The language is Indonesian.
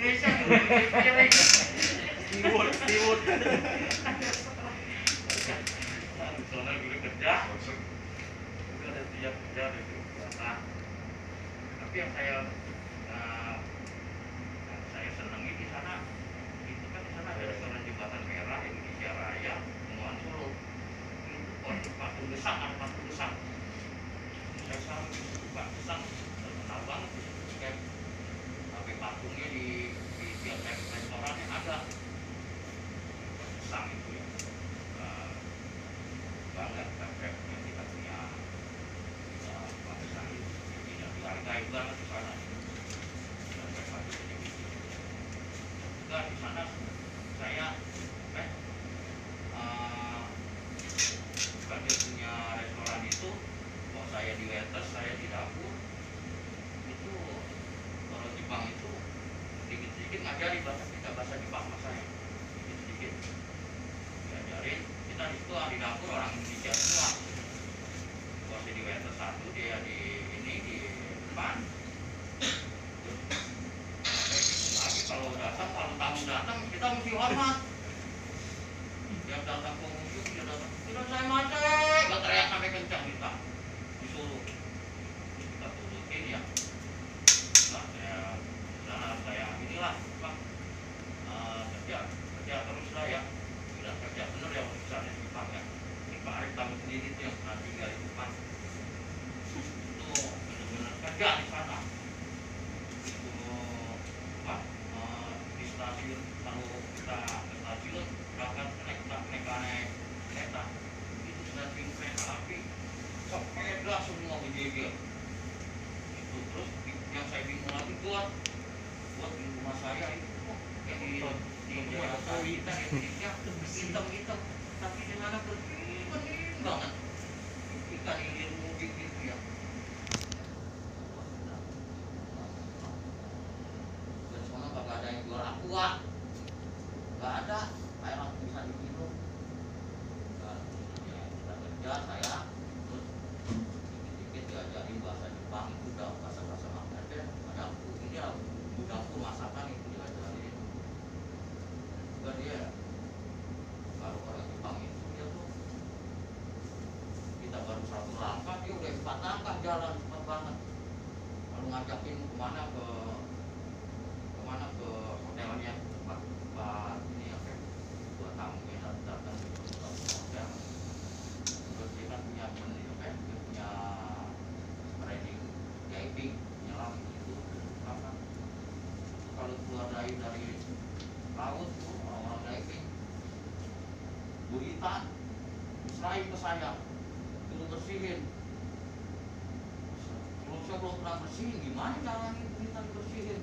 Indonesia Steward soalnya dulu kerja itu ada tiap kerja itu biasa. Tapi yang saya senangi di sana itu kan di sana ada restoran Jembatan Merah, Indonesia Raya, Bengawan Solo. Itu patung besar, ada patung besar. Saya selalu suka besar, terkenal banget kayak sampai patungnya di tiap restorannya ada besar itu ya. Bangga kayak kita punya bangsa itu tidak dihargai banget di sana. Juga di sana saya kan dia punya restoran itu, kalau saya di waiters, saya di dapur itu. Kalau Jepang itu sedikit-sedikit ngajari bahasa Jepang sama saya, sedikit-sedikit diajarin. Kita itu di dapur orang Indonesia semua. Kalau saya di waiters satu, dia di depan. Lagi kalau tamu datang kita mesti hormat. Yang datang pengunjung dia datang, tidak saya macet, nggak teriak sampai kencang kita disuruh. Kita turutin ya. Nah, saya inilah Pak, kerja terus lah ya. Sudah kerja bener ya misalnya di Jepang ya. Di Pak Arif tamu sendiri itu yang pernah tinggal di Jepang. Itu benar-benar kerja di sana. Itu di stasiun, kalau kita ke stasiun berangkat naik kereta itu stasiun kereta api sepeda semua berjejer itu. Terus yang saya bingung lagi buat di rumah saya itu kayak di daerah kita Indonesia hitam tapi di sana bening banget ikan ilir mudik gitu ya. Dan sana kagak ada yang jual aqua, nggak ada air langsung bisa diminum. Kita kerja saya terus dikit-dikit diajarin bahasa Jepang, itu udah bahasa Mandarin. Ada ini ya dapur masakan itu diajarin. Juga dia kalau orang Jepang itu dia tuh, kita baru 1 langkah dia udah 4 langkah jalan cepat banget. Kalau ngajakin kemana ke hotelnya tempat ini ya kayak buat tamu yang datang gitu hotel. Terus dia kan punya dia punya training diving, nyelam gitu apa. Kalau keluar dari laut tuh orang-orang diving gurita diserahin ke saya, dulu bersihin. Kalau saya belum pernah bersihin, gimana caranya gurita dibersihin?